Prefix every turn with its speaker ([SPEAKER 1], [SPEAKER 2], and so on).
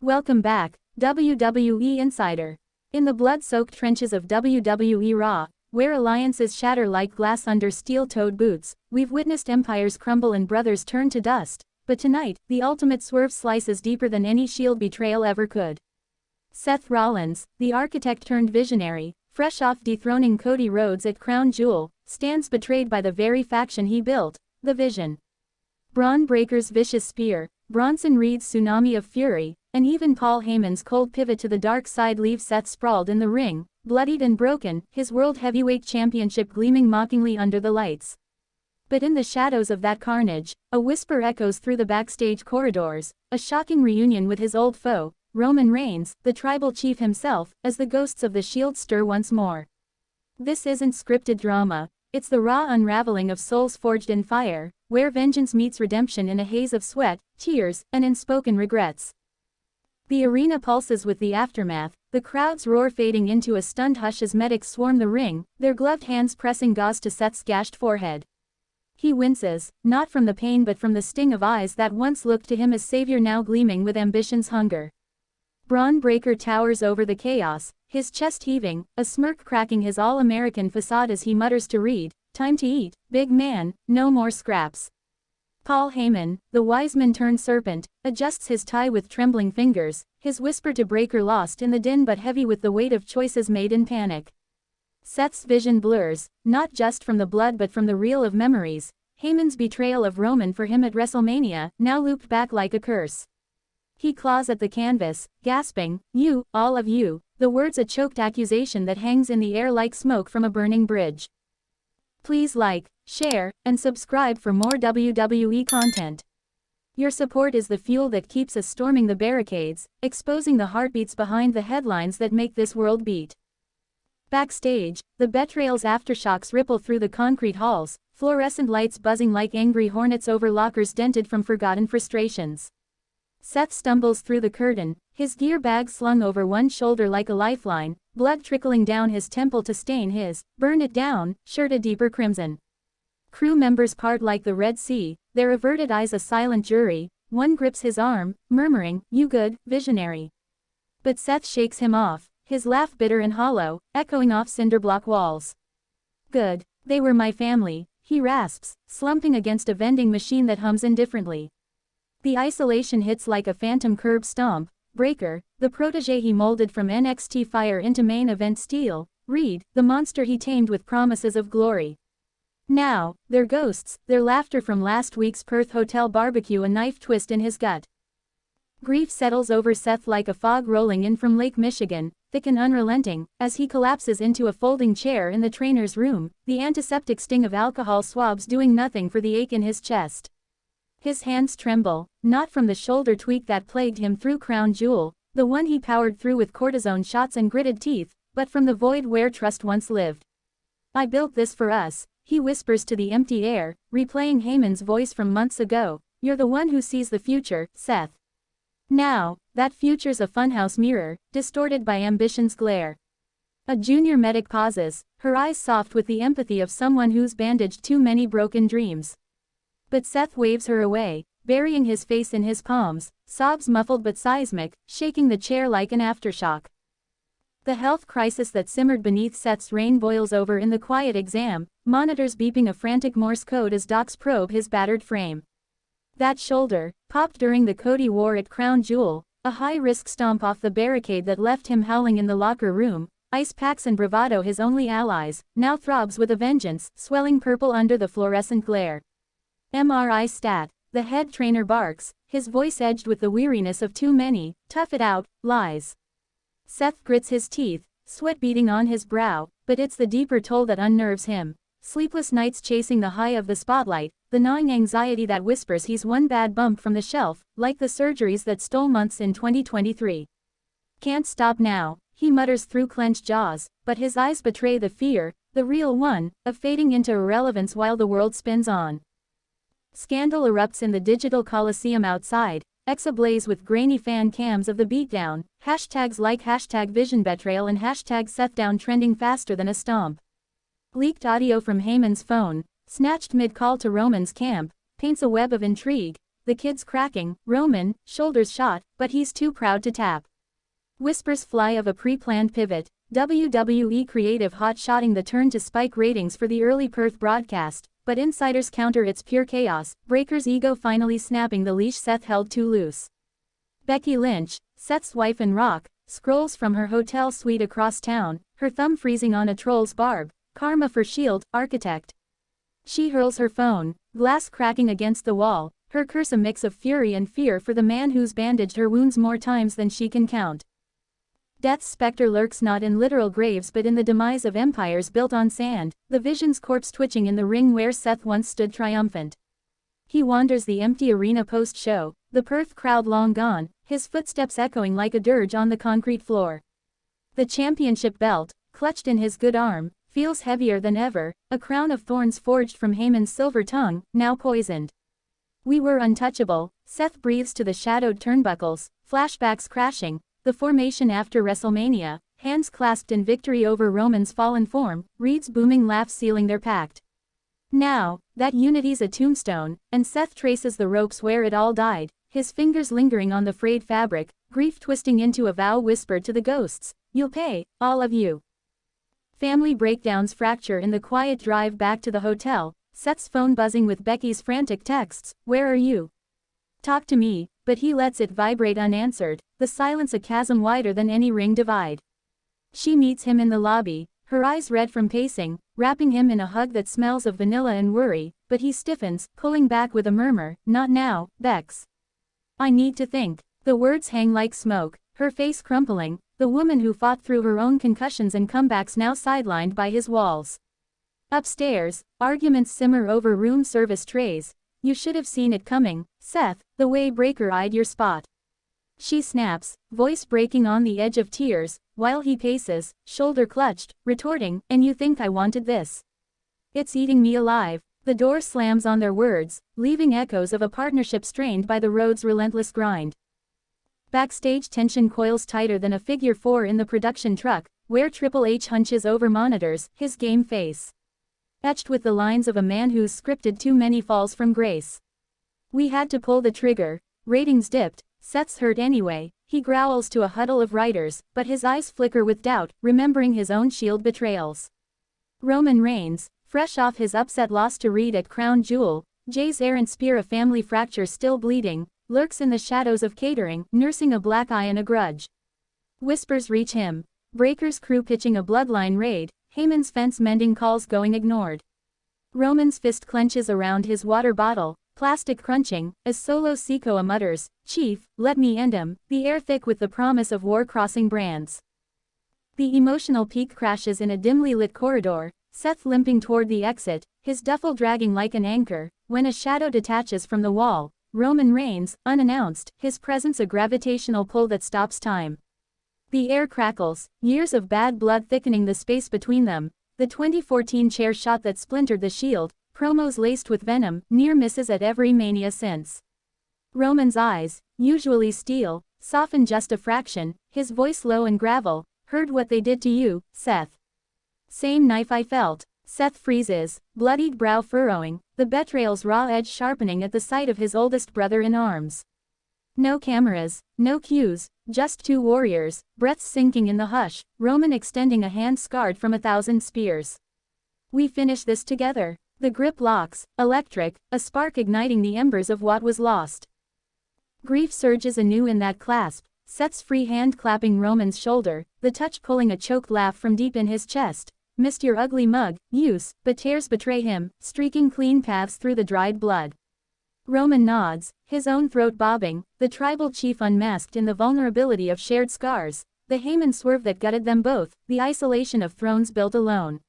[SPEAKER 1] Welcome back, WWE Insider. In the blood-soaked trenches of WWE Raw, where alliances shatter like glass under steel-toed boots, we've witnessed empires crumble and brothers turn to dust, but tonight, the ultimate swerve slices deeper than any Shield betrayal ever could. Seth Rollins, the architect turned visionary, fresh off dethroning Cody Rhodes at Crown Jewel, stands betrayed by the very faction he built, the Vision. Braun Breaker's vicious spear, Bronson Reed's tsunami of fury, and even Paul Heyman's cold pivot to the dark side leave Seth sprawled in the ring, bloodied and broken, his World Heavyweight Championship gleaming mockingly under the lights. But in the shadows of that carnage, a whisper echoes through the backstage corridors, a shocking reunion with his old foe, Roman Reigns, the tribal chief himself, as the ghosts of the Shield stir once more. This isn't scripted drama, it's the raw unraveling of souls forged in fire, where vengeance meets redemption in a haze of sweat, tears, and unspoken regrets. The arena pulses with the aftermath, the crowd's roar fading into a stunned hush as medics swarm the ring, their gloved hands pressing gauze to Seth's gashed forehead. He winces, not from the pain but from the sting of eyes that once looked to him as savior now gleaming with ambition's hunger. Braun Breaker towers over the chaos, his chest heaving, a smirk cracking his all-American facade as he mutters to Reed, "Time to eat, big man, no more scraps." Paul Heyman, the wise man turned serpent, adjusts his tie with trembling fingers, his whisper to Breaker lost in the din but heavy with the weight of choices made in panic. Seth's vision blurs, not just from the blood but from the reel of memories, Heyman's betrayal of Roman for him at WrestleMania, now looped back like a curse. He claws at the canvas, gasping, "You, all of you," the words a choked accusation that hangs in the air like smoke from a burning bridge. Please like, share, and subscribe for more WWE content. Your support is the fuel that keeps us storming the barricades, exposing the heartbeats behind the headlines that make this world beat. Backstage, the Betrayal's aftershocks ripple through the concrete halls, fluorescent lights buzzing like angry hornets over lockers dented from forgotten frustrations. Seth stumbles through the curtain, his gear bag slung over one shoulder like a lifeline, blood trickling down his temple to stain his "burn it down" shirt a deeper crimson. Crew members part like the Red Sea, their averted eyes a silent jury, one grips his arm, murmuring, "You good, visionary." But Seth shakes him off, his laugh bitter and hollow, echoing off cinderblock walls. "Good, they were my family," he rasps, slumping against a vending machine that hums indifferently. The isolation hits like a phantom curb stomp. Breaker, the protege he molded from NXT fire into main event steel, Reed, the monster he tamed with promises of glory. Now, they're ghosts, their laughter from last week's Perth hotel barbecue a knife twist in his gut. Grief settles over Seth like a fog rolling in from Lake Michigan, thick and unrelenting, as he collapses into a folding chair in the trainer's room, the antiseptic sting of alcohol swabs doing nothing for the ache in his chest. His hands tremble, not from the shoulder tweak that plagued him through Crown Jewel, the one he powered through with cortisone shots and gritted teeth, but from the void where trust once lived. "I built this for us," he whispers to the empty air, replaying Heyman's voice from months ago, "You're the one who sees the future, Seth." Now, that future's a funhouse mirror, distorted by ambition's glare. A junior medic pauses, her eyes soft with the empathy of someone who's bandaged too many broken dreams. But Seth waves her away, burying his face in his palms, sobs muffled but seismic, shaking the chair like an aftershock. The health crisis that simmered beneath Seth's reign boils over in the quiet exam, monitors beeping a frantic Morse code as docs probe his battered frame. That shoulder, popped during the Cody war at Crown Jewel, a high-risk stomp off the barricade that left him howling in the locker room, ice packs and bravado his only allies, now throbs with a vengeance, swelling purple under the fluorescent glare. MRI stat, the head trainer barks, his voice edged with the weariness of too many, tough it out, lies. Seth grits his teeth, sweat beading on his brow, but it's the deeper toll that unnerves him. Sleepless nights chasing the high of the spotlight, the gnawing anxiety that whispers he's one bad bump from the shelf, like the surgeries that stole months in 2023. "Can't stop now," he mutters through clenched jaws, but his eyes betray the fear, the real one, of fading into irrelevance while the world spins on. Scandal erupts in the digital coliseum outside, X ablaze with grainy fan cams of the beatdown, hashtags like #VisionBetrayal and #SethDown trending faster than a stomp. Leaked audio from Heyman's phone, snatched mid-call to Roman's camp, paints a web of intrigue, the kid's cracking, Roman, shoulders shot, but he's too proud to tap. Whispers fly of a pre-planned pivot, WWE creative hot-shotting the turn to spike ratings for the early Perth broadcast, but insiders counter its pure chaos, Breaker's ego finally snapping the leash Seth held too loose. Becky Lynch, Seth's wife and Rock, scrolls from her hotel suite across town, her thumb freezing on a troll's barb, karma for Shield, architect. She hurls her phone, glass cracking against the wall, her curse a mix of fury and fear for the man who's bandaged her wounds more times than she can count. Death's specter lurks not in literal graves but in the demise of empires built on sand, the Vision's corpse twitching in the ring where Seth once stood triumphant. He wanders the empty arena post-show, the Perth crowd long gone, his footsteps echoing like a dirge on the concrete floor. The championship belt, clutched in his good arm, feels heavier than ever, a crown of thorns forged from Heyman's silver tongue, now poisoned. We were untouchable, Seth breathes to the shadowed turnbuckles, flashbacks crashing, the formation after WrestleMania, hands clasped in victory over Roman's fallen form, Reed's booming laugh sealing their pact. Now, that unity's a tombstone, and Seth traces the ropes where it all died, his fingers lingering on the frayed fabric, grief twisting into a vow whispered to the ghosts, "You'll pay, all of you." Family breakdowns fracture in the quiet drive back to the hotel, Seth's phone buzzing with Becky's frantic texts, "Where are you? Talk to me," but he lets it vibrate unanswered, the silence a chasm wider than any ring divide. She meets him in the lobby, her eyes red from pacing, wrapping him in a hug that smells of vanilla and worry, but he stiffens, pulling back with a murmur, "Not now, Bex. I need to think." The words hang like smoke, her face crumpling, the woman who fought through her own concussions and comebacks now sidelined by his walls. Upstairs, arguments simmer over room service trays. "You should have seen it coming, Seth, the way Breaker eyed your spot." She snaps, voice breaking on the edge of tears, while he paces, shoulder clutched, retorting, "And you think I wanted this? It's eating me alive." The door slams on their words, leaving echoes of a partnership strained by the Rhodes' relentless grind. Backstage tension coils tighter than a figure four in the production truck, where Triple H hunches over monitors, his game face etched with the lines of a man who's scripted too many falls from grace. "We had to pull the trigger." Ratings dipped, Seth's hurt anyway, he growls to a huddle of writers, but his eyes flicker with doubt, remembering his own Shield betrayals. Roman Reigns, fresh off his upset loss to Reed at Crown Jewel, Jay's errant spear a family fracture still bleeding, lurks in the shadows of catering, nursing a black eye and a grudge. Whispers reach him. Breaker's crew pitching a bloodline raid, Heyman's fence-mending calls going ignored. Roman's fist clenches around his water bottle, plastic crunching, as Solo Sikoa mutters, "Chief, let me end him," the air thick with the promise of war crossing brands. The emotional peak crashes in a dimly lit corridor, Seth limping toward the exit, his duffel dragging like an anchor, when a shadow detaches from the wall, Roman Reigns, unannounced, his presence a gravitational pull that stops time. The air crackles, years of bad blood thickening the space between them, the 2014 chair shot that splintered the Shield, promos laced with venom, near misses at every Mania since. Roman's eyes, usually steel, soften just a fraction, his voice low and gravel, "Heard what they did to you, Seth. Same knife I felt." Seth freezes, bloodied brow furrowing, the betrayal's raw edge sharpening at the sight of his oldest brother in arms. No cameras, no cues, just two warriors, breaths sinking in the hush, Roman extending a hand scarred from 1,000 spears. "We finish this together." The grip locks, electric, a spark igniting the embers of what was lost. Grief surges anew in that clasp, Seth's free hand clapping Roman's shoulder, the touch pulling a choked laugh from deep in his chest. "Missed your ugly mug, use," but tears betray him, streaking clean paths through the dried blood. Roman nods, his own throat bobbing, the tribal chief unmasked in the vulnerability of shared scars, the Heyman swerve that gutted them both, the isolation of thrones built alone.